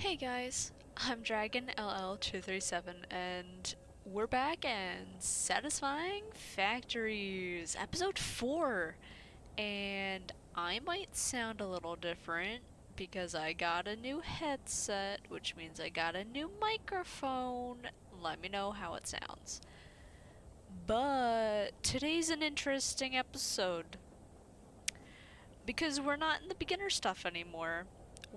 Hey guys, I'm Dragon LL237 and we're back in Satisfying Factories, episode 4. And I might sound a little different because I got a new headset, which means I got a new microphone. Let me know how it sounds. But today's an interesting episode because we're not in the beginner stuff anymore.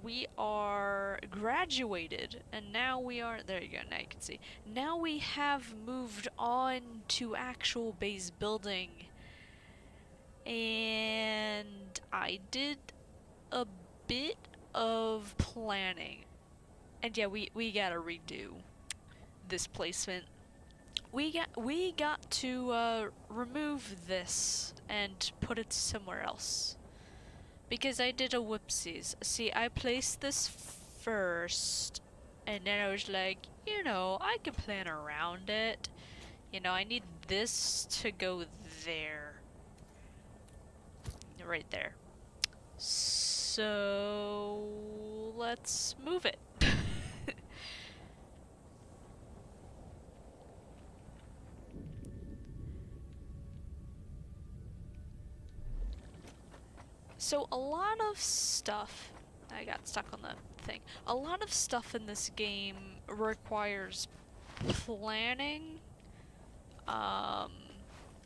We are graduated, and now we are, there you go, now you can see. Now we have moved on to actual base building. And I did a bit of planning. And yeah, we gotta redo this placement. We got to remove this and put it somewhere else. Because I did a whoopsies. See, I placed this first, and then I was like, I can plan around it. I need this to go there. Right there. So, let's move it. So, a lot of stuff, I got stuck on the thing. A lot of stuff in this game requires planning.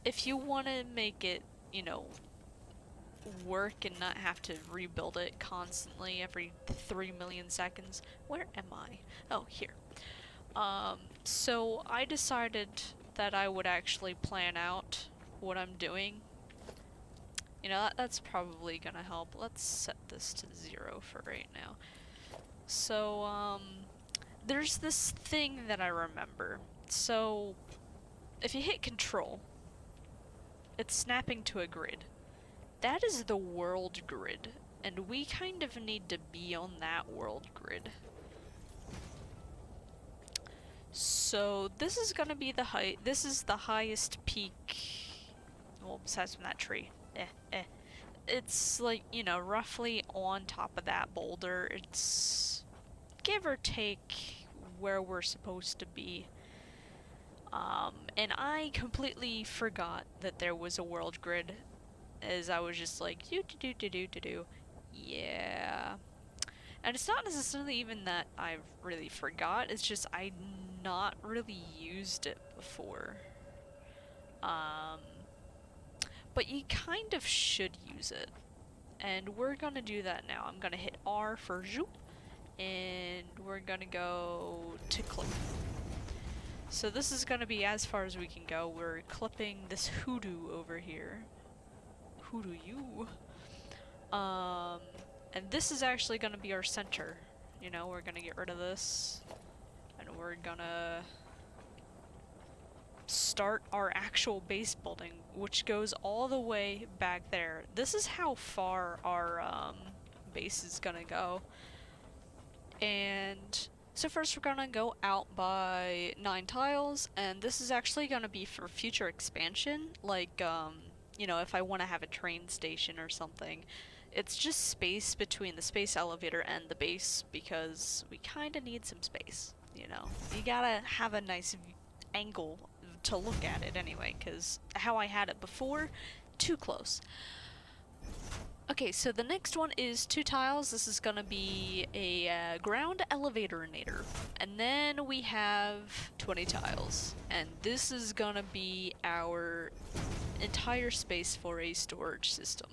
If you want to make it, work and not have to rebuild it constantly every 3 million seconds. Where am I? Oh, here. So I decided that I would actually plan out what I'm doing. That's probably gonna help. Let's set this to 0 for right now. So, there's this thing that I remember. So, if you hit control, it's snapping to a grid. That is the world grid, and we kind of need to be on that world grid. So this is gonna be the height. This is the highest peak. Well, besides from that tree. It's like, roughly on top of that boulder. It's give or take where we're supposed to be. And I completely forgot that there was a world grid, as I was just like, do. Yeah. And it's not necessarily even that I've really forgot, it's just I'd not really used it before. But you kind of should use it. And we're gonna do that now. I'm gonna hit R for zoom, and we're gonna go to clip. So this is gonna be as far as we can go. We're clipping this hoodoo over here. Hoodoo you. And this is actually gonna be our center. We're gonna get rid of this, and we're gonna start our actual base building, which goes all the way back there. This is how far our base is gonna go. And so first we're gonna go out by 9 tiles, and this is actually gonna be for future expansion, like if I want to have a train station or something. It's just space between the space elevator and the base, because we kind of need some space, You gotta have a nice angle to look at it anyway, because how I had it before, too close. Okay, so the next one is 2 tiles. This is gonna be a ground elevator-nator. And then we have 20 tiles. And this is gonna be our entire space for a storage system.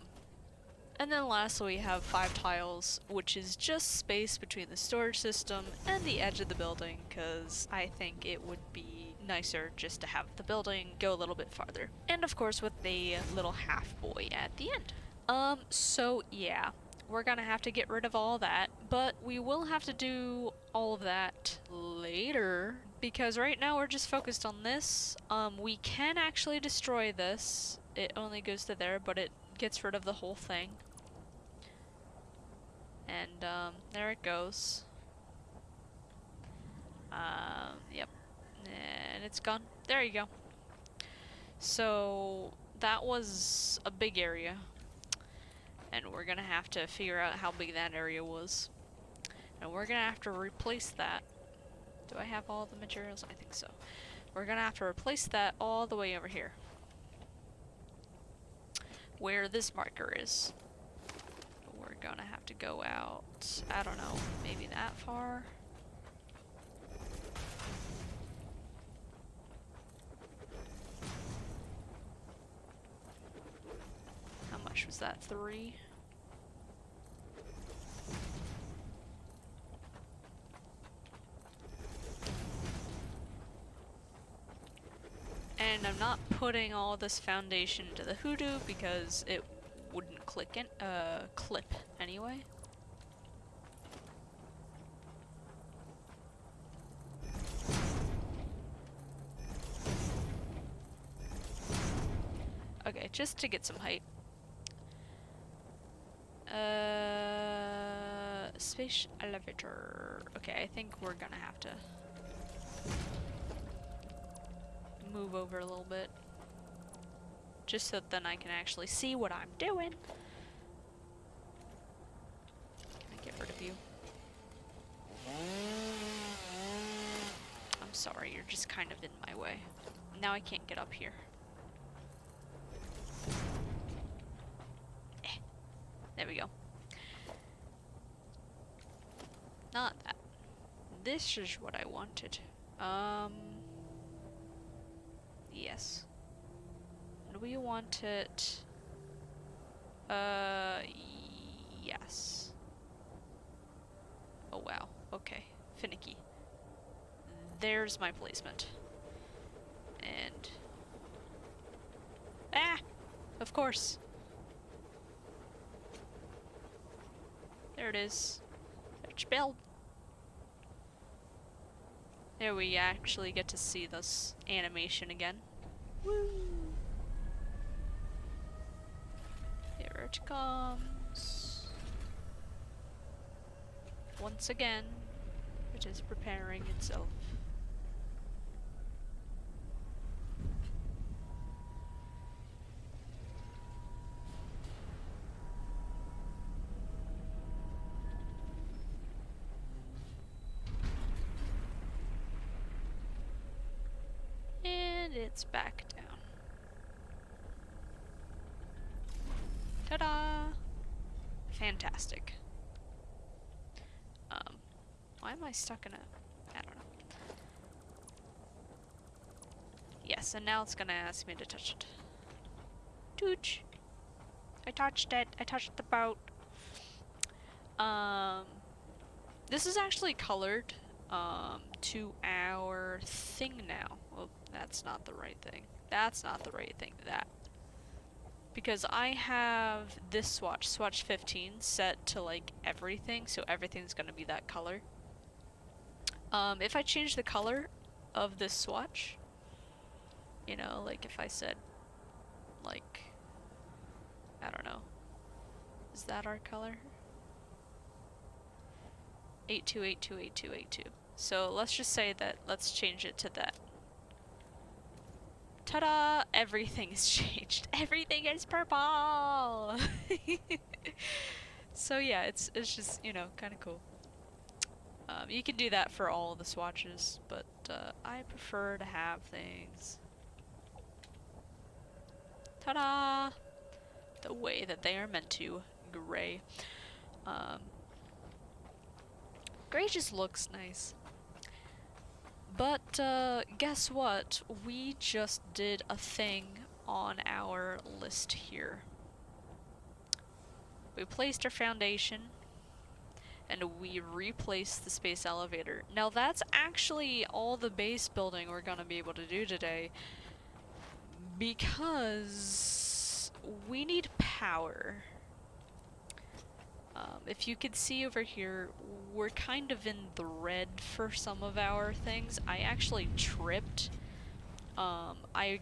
And then lastly we have 5 tiles, which is just space between the storage system and the edge of the building, because I think it would be nicer just to have the building go a little bit farther. And of course with the little half boy at the end. So yeah, we're gonna have to get rid of all that, but we will have to do all of that later, because right now we're just focused on this. We can actually destroy this. It only goes to there, but it gets rid of the whole thing. And, there it goes. Yep. And it's gone. There you go. So, that was a big area. And we're gonna have to figure out how big that area was. And we're gonna have to replace that. Do I have all the materials? I think so. We're gonna have to replace that all the way over here, where this marker is. We're gonna have to go out, I don't know, maybe that far? How much was that? 3? And I'm not putting all this foundation into the hoodoo because it wouldn't clip anyway. Okay, just to get some height. Space elevator. Okay, I think we're gonna have to move over a little bit. Just so then I can actually see what I'm doing. Can I get rid of you? I'm sorry, you're just kind of in my way. Now I can't get up here. There we go. Not that. This is what I wanted. Yes. Do we want it? Yes. Oh wow. Okay. Finicky. There's my placement. And... ah! Of course. There it is. There's your build. There we actually get to see this animation again. Woo! Here it comes. Once again, it is preparing itself. And it's back down. Ta-da! Fantastic. Why am I stuck in a... I don't know. Yes, and now it's gonna ask me to touch it. Tooch! I touched it. I touched the boat. This is actually colored, to our thing now. Well, that's not the right thing. That's not the right thing. That. Because I have this swatch 15, set to like everything, so everything's gonna be that color. If I change the color of this swatch, you know, like if I said, like, I don't know, is that our color? 82828282. So let's just say that, let's change it to that. Ta-da! Everything is changed. Everything is purple! So yeah, it's just, you know, kind of cool. You can do that for all of the swatches, but I prefer to have things, ta-da, the way that they are meant to, gray. Gray just looks nice. But guess what? We just did a thing on our list here. We placed our foundation, and we replaced the space elevator. Now that's actually all the base building we're gonna be able to do today, because we need power. If you could see over here, we're kind of in the red for some of our things. I actually tripped. I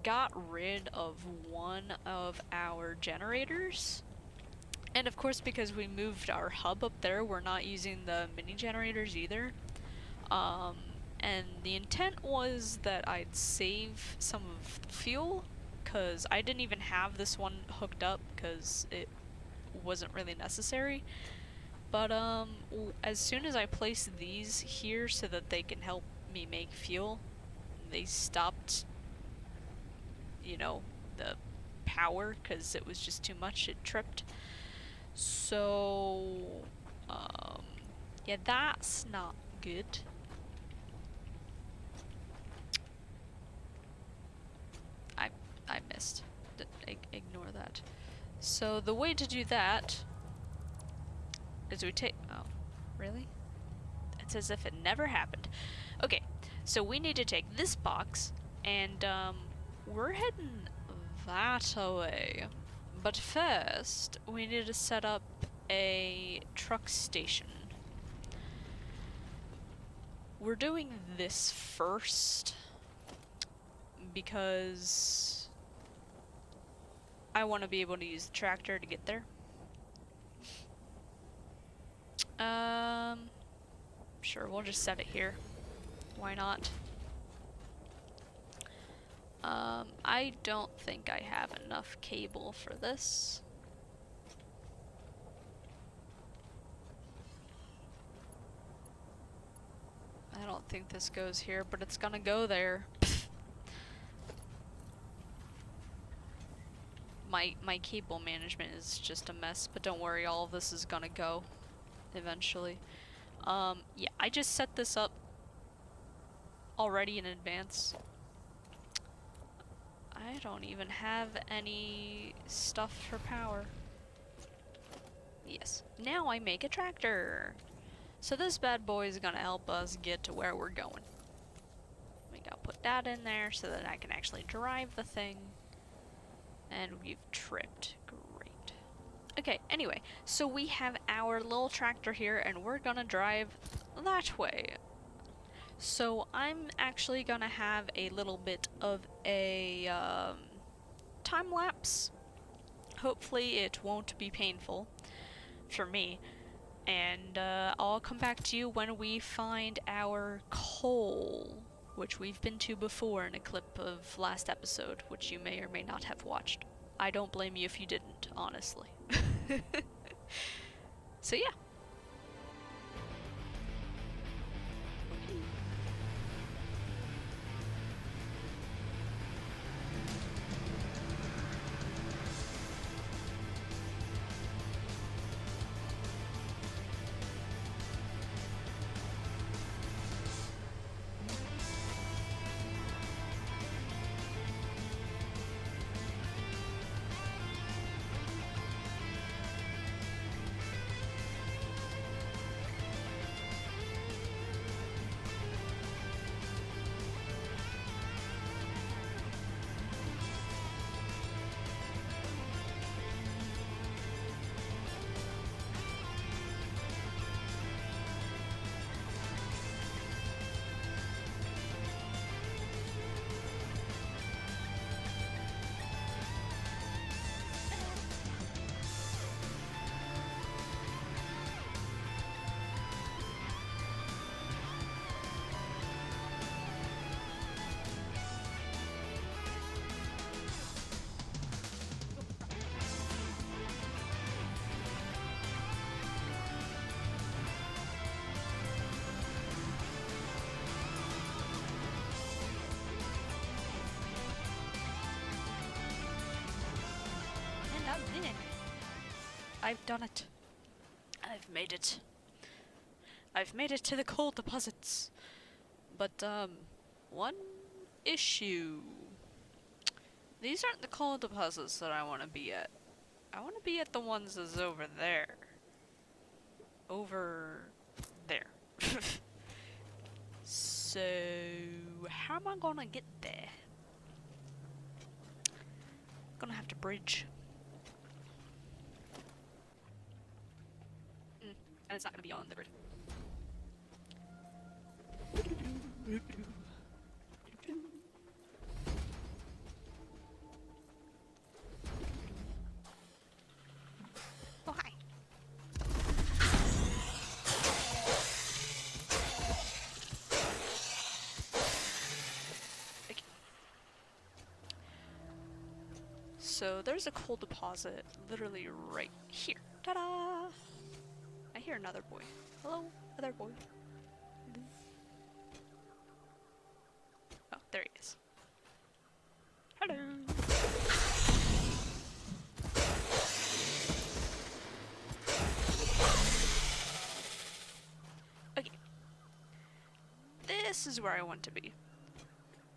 got rid of one of our generators. And of course, because we moved our hub up there, we're not using the mini generators either. And the intent was that I'd save some of the fuel, because I didn't even have this one hooked up because it wasn't really necessary. But as soon as I place these here so that they can help me make fuel, they stopped, you know, the power because it was just too much. It tripped. So, yeah, that's not good. I I missed. Ignore that. So the way to do that is we take. Oh, really? It's as if it never happened. Okay, so we need to take this box, and we're heading that way. But first, we need to set up a truck station. We're doing this first because I want to be able to use the tractor to get there. Sure, we'll just set it here. Why not? I don't think I have enough cable for this. I don't think this goes here, but it's gonna go there. My cable management is just a mess, but don't worry, all of this is gonna go eventually. Yeah, I just set this up already in advance. I don't even have any stuff for power. Yes. Now I make a tractor. So this bad boy is gonna help us get to where we're going. We gotta put that in there so that I can actually drive the thing. And we've tripped. Great. Okay, anyway, so we have our little tractor here and we're gonna drive that way. So I'm actually gonna have a little bit of a time lapse. Hopefully it won't be painful for me. And I'll come back to you when we find our coal, which we've been to before in a clip of last episode, which you may or may not have watched. I don't blame you if you didn't, honestly. So yeah. I've done it. I've made it. I've made it to the coal deposits. But, one issue. These aren't the coal deposits that I want to be at. I want to be at the ones that's over there. Over there. So, how am I gonna get there? Gonna have to bridge. And it's not gonna be on the bridge. Oh, hi. Okay. So there's a coal deposit literally right here. Ta-da! I hear there, another boy. Hello, other boy. Oh, there he is. Hello. Okay. This is where I want to be.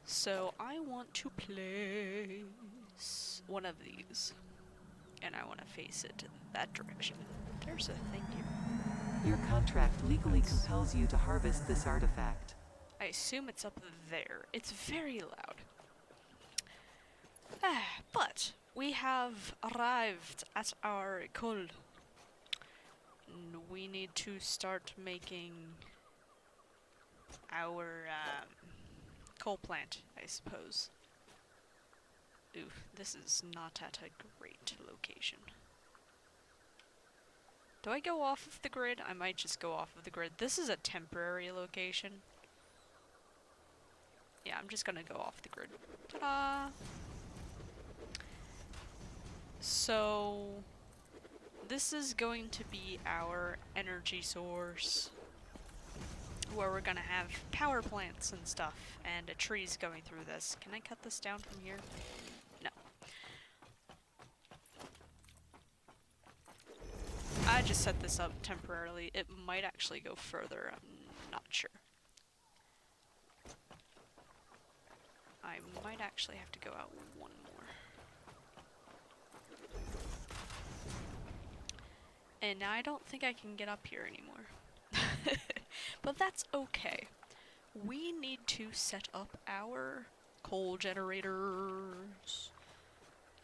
So I want to place one of these. And I want to face it that direction. There's a thing here. Your contract legally compels you to harvest this artifact. I assume it's up there. It's very loud. But we have arrived at our goal. We need to start making our coal plant, I suppose. Ooh, this is not at a great location. Do I go off of the grid? I might just go off of the grid. This is a temporary location. Yeah, I'm just gonna go off the grid. Ta-da! So, this is going to be our energy source, where we're gonna have power plants and stuff, and a tree's going through this. Can I cut this down from here? No. I just set this up temporarily. It might actually go further, I'm not sure. I might actually have to go out one more. And now I don't think I can get up here anymore. But that's okay. We need to set up our coal generators.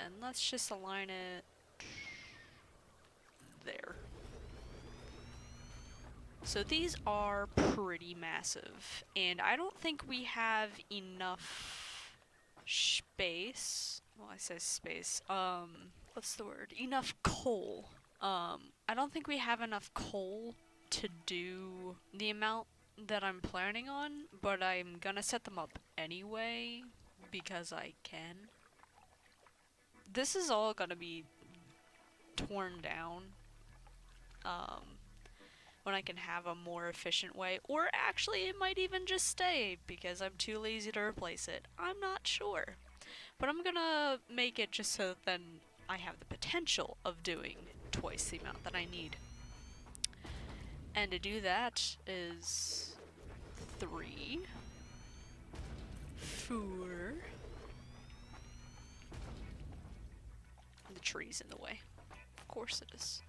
And let's just align it there. So these are pretty massive. And I don't think we have enough space. Well, I say space. What's the word? Enough coal. I don't think we have enough coal to do the amount that I'm planning on, but I'm gonna set them up anyway because I can. This is all gonna be torn down when I can have a more efficient way, or actually it might even just stay because I'm too lazy to replace it. I'm not sure, but I'm gonna make it just so that then I have the potential of doing twice the amount that I need. And to do that is 3, 4. The tree's in the way. Of course it is.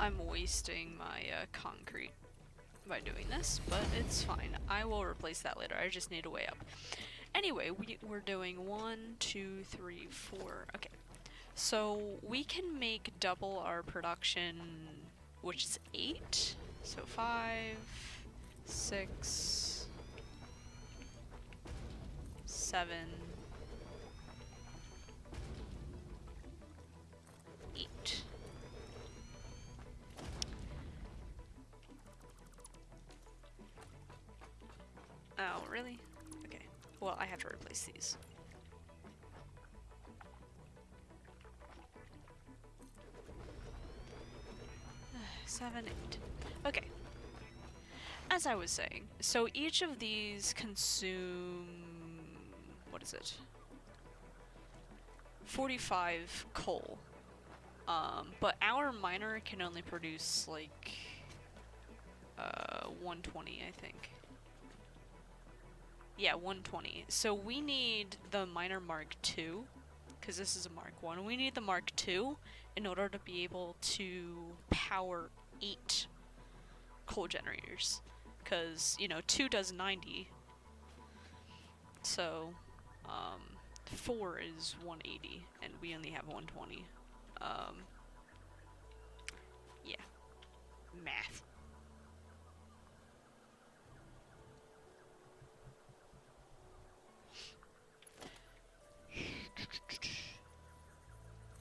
I'm wasting my concrete by doing this, but it's fine. I will replace that later. I just need a way up. Anyway, we're doing 1, 2, 3, 4. Okay. So we can make double our production, which is 8. So 5, 6, 7, 8. Oh, really? Okay. Well, I have to replace these. Seven, 8. Okay. As I was saying, so each of these consume... what is it? 45 coal. But our miner can only produce, like, 120, I think. Yeah, 120. So we need the miner Mark II, because this is a Mark 1. We need the Mark II in order to be able to power 8 coal generators. Because, you know, 2 does 90. So, 4 is 180, and we only have 120. Yeah. math.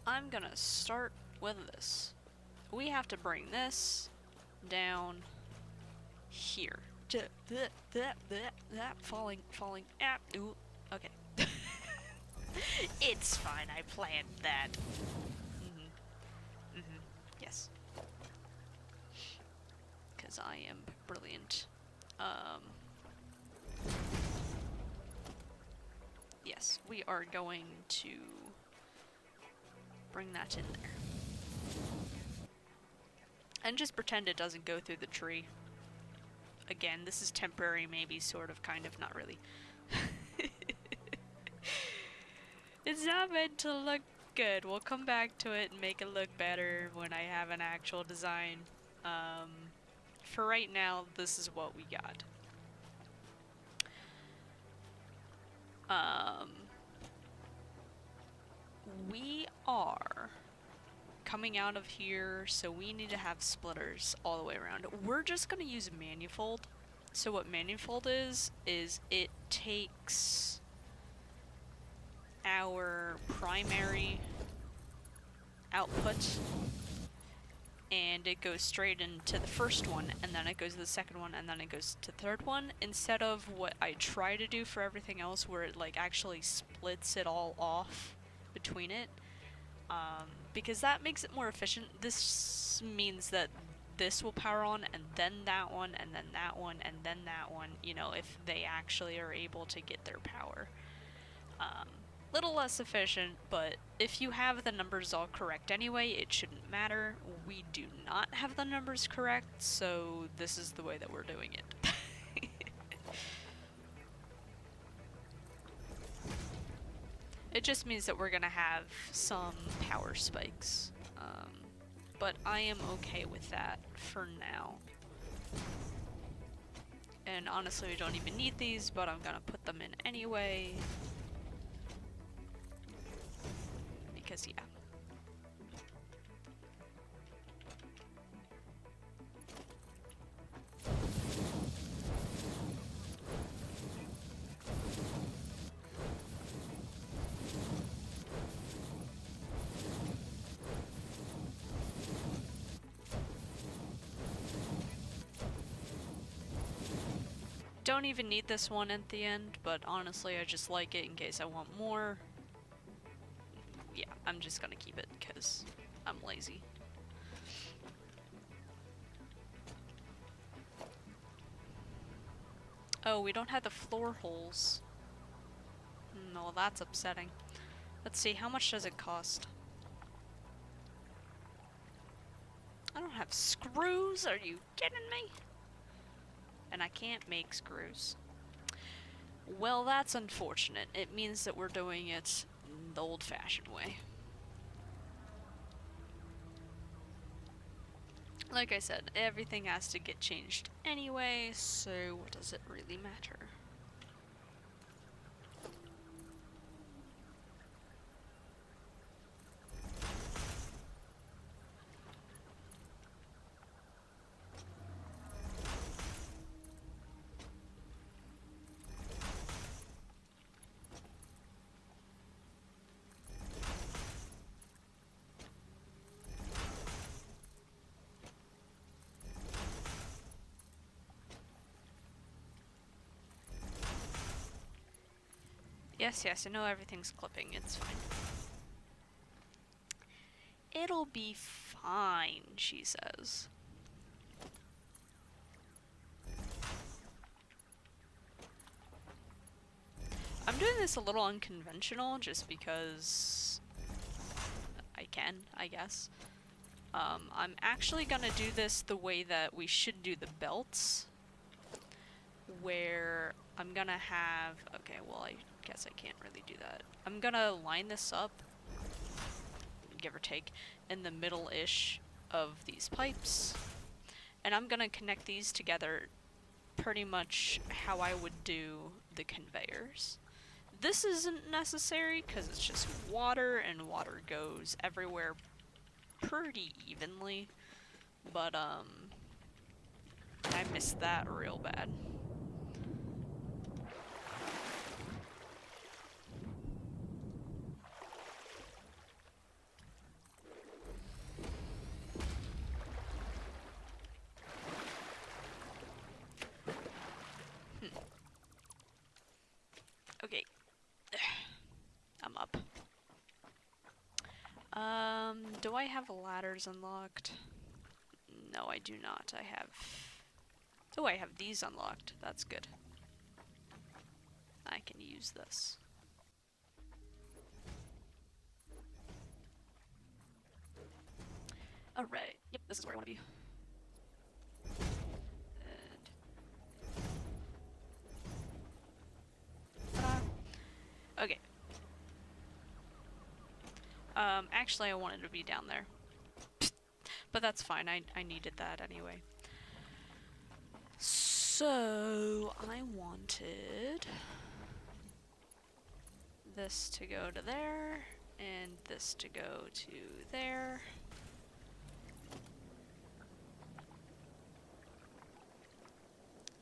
I'm gonna start with this. We have to bring this down here. Falling. Ooh, okay. It's fine, I planned that. Yes. Because I am brilliant. Yes, we are going to bring that in there. And just pretend it doesn't go through the tree. Again, this is temporary, maybe, sort of, kind of, not really. It's not meant to look good. We'll come back to it and make it look better when I have an actual design. For right now, this is what we got. We are coming out of here, so we need to have splitters all the way around. We're just gonna use manifold. So what manifold is it takes our primary output and it goes straight into the first one, and then it goes to the second one, and then it goes to the third one, instead of what I try to do for everything else where it like actually splits it all off between it. Because that makes it more efficient. This means that this will power on, and then that one, and then that one, and then that one, you know, if they actually are able to get their power. Little less efficient, but if you have the numbers all correct anyway, it shouldn't matter. We do not have the numbers correct, so this is the way that we're doing it. It just means that we're gonna have some power spikes. But I am okay with that for now. And honestly, we don't even need these, but I'm gonna put them in anyway. Because, yeah. Don't even need this one at the end, but honestly, I just like it in case I want more. Yeah, I'm just gonna keep it because I'm lazy. Oh, we don't have the floor holes. No, that's upsetting. Let's see, how much does it cost? I don't have screws, are you kidding me? And I can't make screws. Well, that's unfortunate. It means that we're doing it the old-fashioned way. Like I said, everything has to get changed anyway, so what does it really matter? Yes, I know everything's clipping, it's fine. It'll be fine, she says. I'm doing this a little unconventional just because I can, I guess. I'm actually gonna do this the way that we should do the belts, where I'm gonna have, okay, well, I guess I can't really do that. I'm gonna line this up, give or take, in the middle-ish of these pipes, and I'm gonna connect these together pretty much how I would do the conveyors. This isn't necessary because it's just water, and water goes everywhere pretty evenly, but I missed that real bad. Okay. I'm up. Do I have ladders unlocked? No, I do not. I have... Oh, I have these unlocked. That's good. I can use this. Alright. Yep, this is where I want to be. And... okay. Actually I wanted to be down there. But that's fine, I needed that anyway. So, I wanted this to go to there, and this to go to there.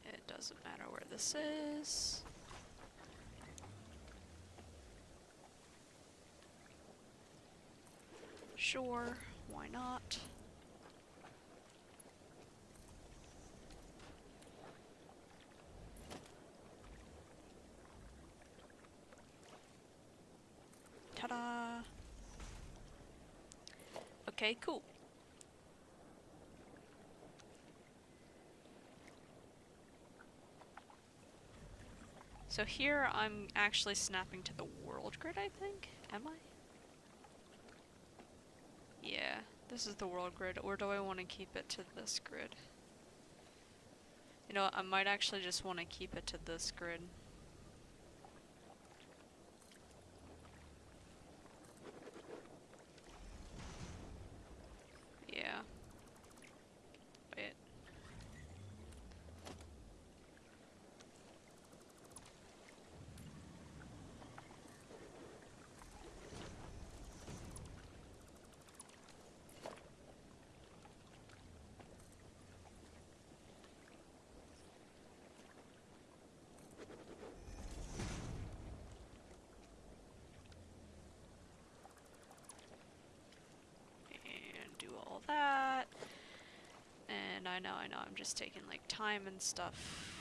It doesn't matter where this is. Sure, why not? Ta-da! Okay, cool. So here I'm actually snapping to the world grid, I think? Am I? Yeah, this is the world grid, or do I want to keep it to this grid? You know what, I might actually just want to keep it to this grid. Yeah. Wait. And do all that. And I know, I'm just taking like time and stuff.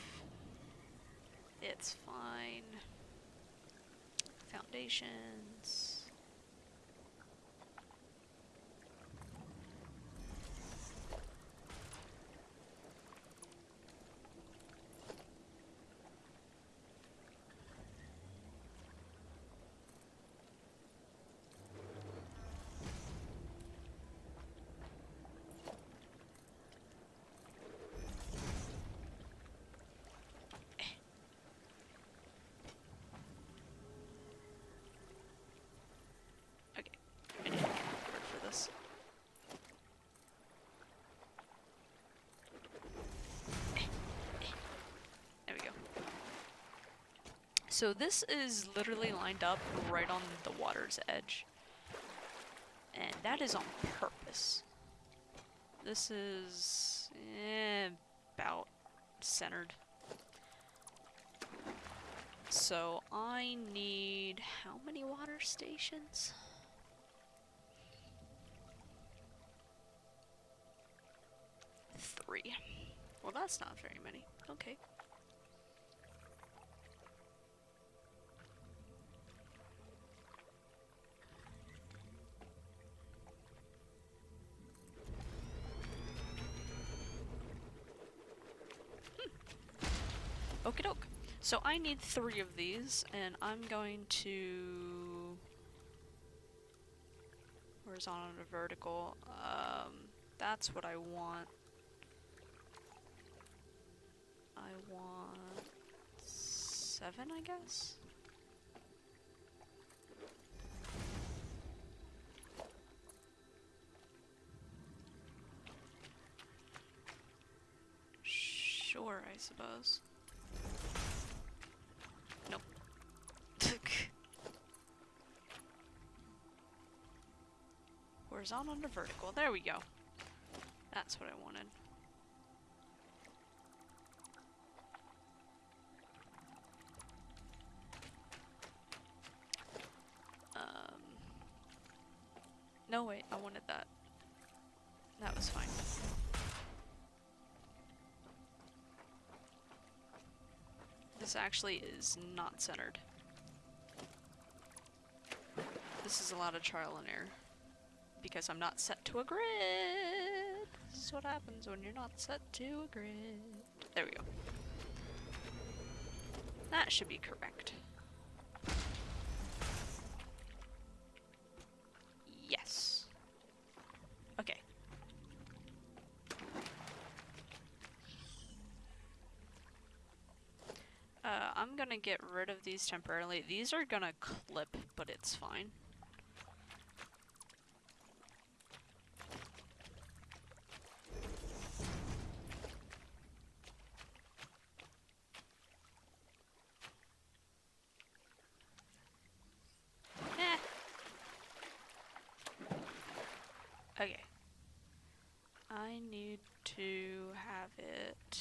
It's fine. Foundations. Okay, I need to get a word for this. There we go. So this is literally lined up right on the water's edge. And that is on purpose. This is about centered. So I need how many water stations? 3. Well, that's not very many. Okay. Okie doke. So I need 3 of these, and I'm going to... horizontal to vertical. That's what I want. I want 7, I guess? Sure, I suppose. Nope. Horizontal to vertical. There we go. That's what I wanted. This actually is not centered. This is a lot of trial and error. Because I'm not set to a grid. This is what happens when you're not set to a grid. There we go. That should be correct. Yes. Okay. I'm gonna get rid of these temporarily. These are gonna clip, but it's fine. Eh. Okay. I need to have it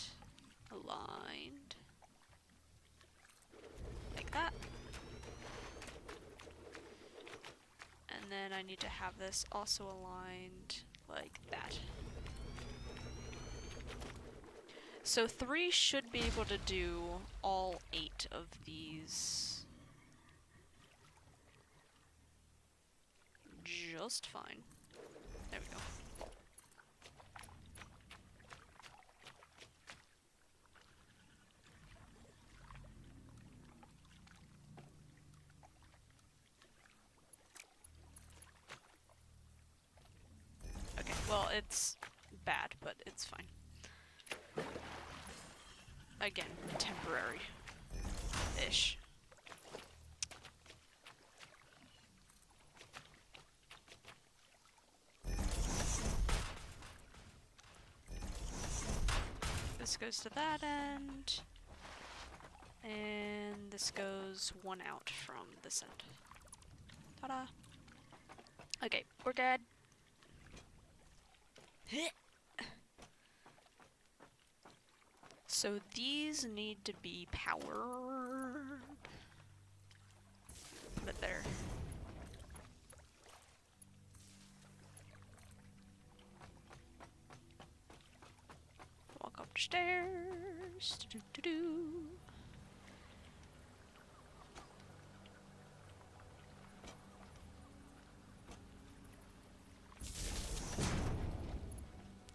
aligned like that. And then I need to have this also aligned like that. So 3 should be able to do all 8 of these just fine. There we go. Okay, well, it's bad, but it's fine. Again, temporary-ish. This goes to that end, and this goes one out from this end. Ta-da! Okay, we're good. So these need to be powered. But there. Walk upstairs. Do-do-do-do.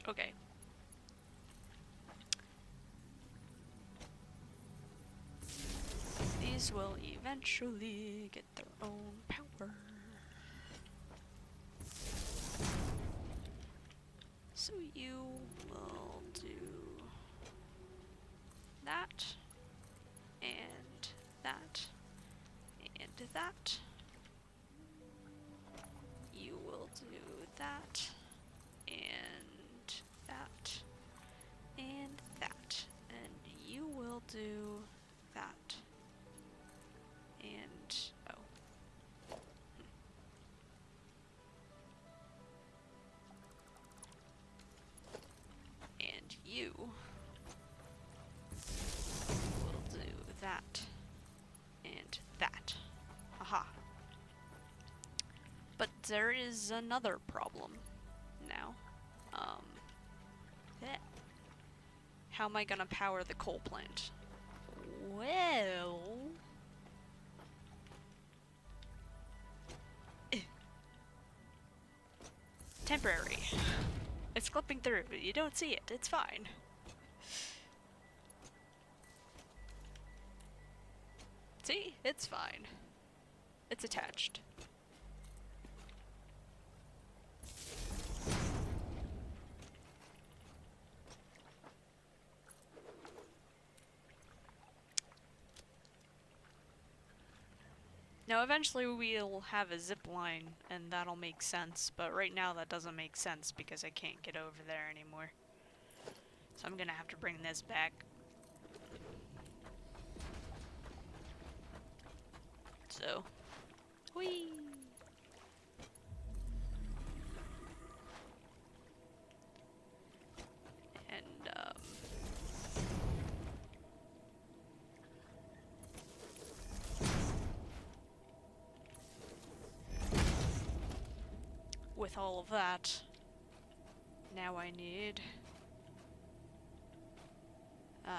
Okay. These will eventually get their own power. So you will do that, and that, and that. You will do that, and that, and that. And you will do that. And, oh. And you will do that. And that. Haha. But there is another problem now. How am I gonna power the coal plant? Well... temporary. It's clipping through, but you don't see it. It's fine. See? It's fine. It's attached. Now eventually we'll have a zip line and that'll make sense, but right now that doesn't make sense because I can't get over there anymore. So I'm gonna have to bring this back. So, whee! And, with all of that, now I need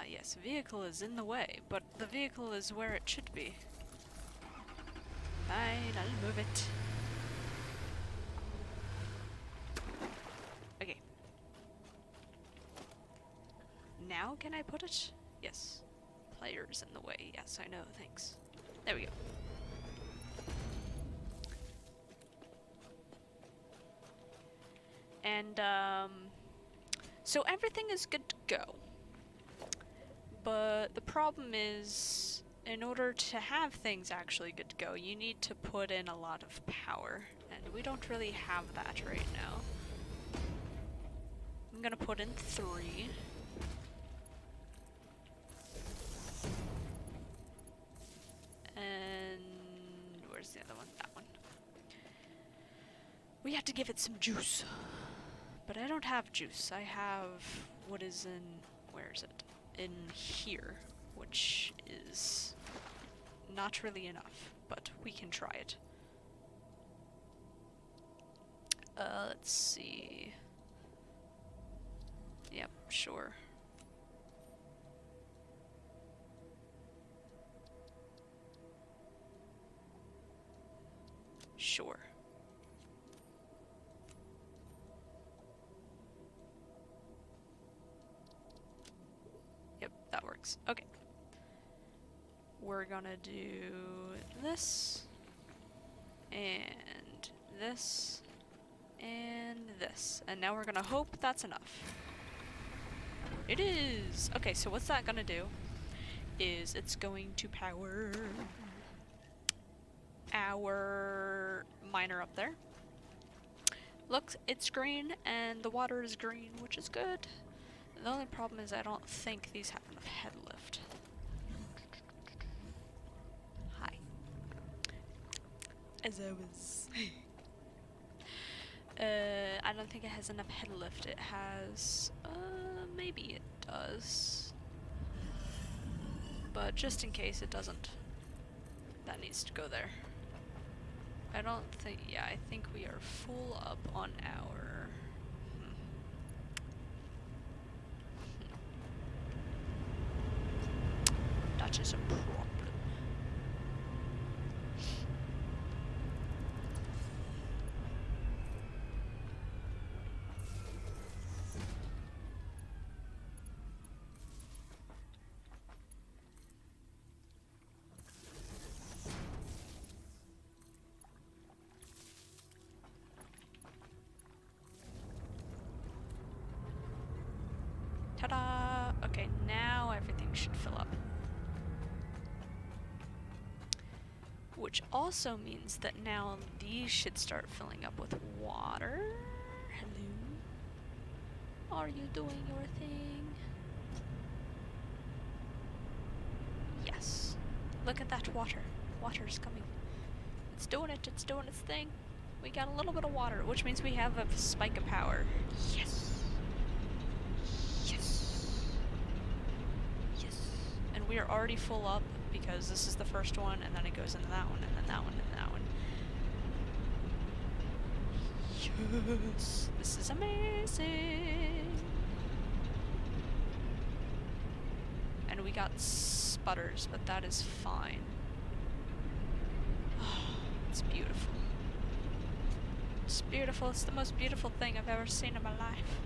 Yes, vehicle is in the way, but the vehicle is where it should be. Fine, I'll move it. Okay. Now can I put it? Yes. Players in the way. Yes, I know, thanks. There we go. And, so everything is good to go. But the problem is, in order to have things actually good to go, you need to put in a lot of power. And we don't really have that right now. I'm gonna put in 3. And where's the other one? That one. We have to give it some juice. But I don't have juice. I have what is in, where is it? In here, which is not really enough, but we can try it. Let's see. Yep, sure. Sure. Yep, that works. Okay. We're gonna do this, and this, and this. And now we're gonna hope that's enough. It is! Okay, so what's that gonna do? Is it's going to power our miner up there. Look, it's green, and the water is green, which is good. The only problem is I don't think these have enough head lift. Hi. As I was... I don't think it has enough head lift. It has... maybe it does. But just in case it doesn't, that needs to go there. I don't think... yeah, I think we are full up on our... That is a problem. Ta-da! Okay, now everything should fill up. Which also means that now these should start filling up with water. Hello? Are you doing your thing? Yes. Look at that water. Water's coming. It's doing it. It's doing its thing. We got a little bit of water, which means we have a spike of power. Yes. Yes. Yes. And we are already full up because this is the first one, and then it goes into that one, and then that one, and that one. Yes. This is amazing. And we got sputters, but that is fine. It's beautiful. It's beautiful. It's the most beautiful thing I've ever seen in my life.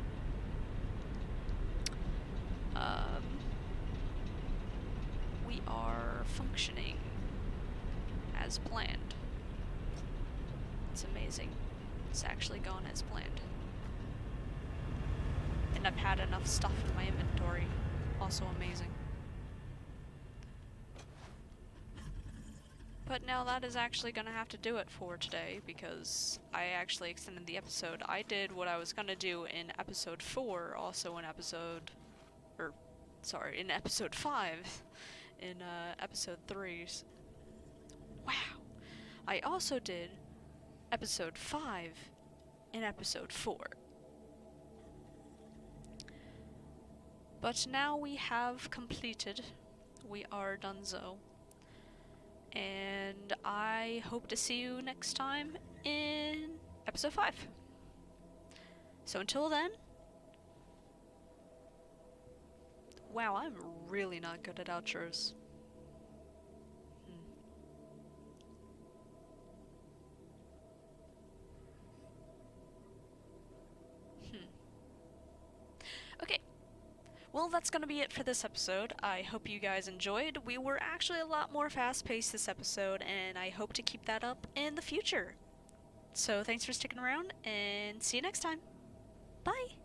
We are functioning as planned. It's amazing. It's actually gone as planned. And I've had enough stuff in my inventory. Also amazing. But now that is actually gonna have to do it for today, because I actually extended the episode. I did what I was gonna do in episode 4, also in episode... in episode 5, in episode 3. Wow! I also did episode 5 in episode 4. But now we have completed. We are donezo. And I hope to see you next time in episode 5. So until then, Wow, I'm really not good at outros. Hmm. Hmm. Okay, well, that's gonna be it for this episode. I hope you guys enjoyed. We were actually a lot more fast paced this episode, and I hope to keep that up in the future. So, thanks for sticking around, and see you next time. Bye!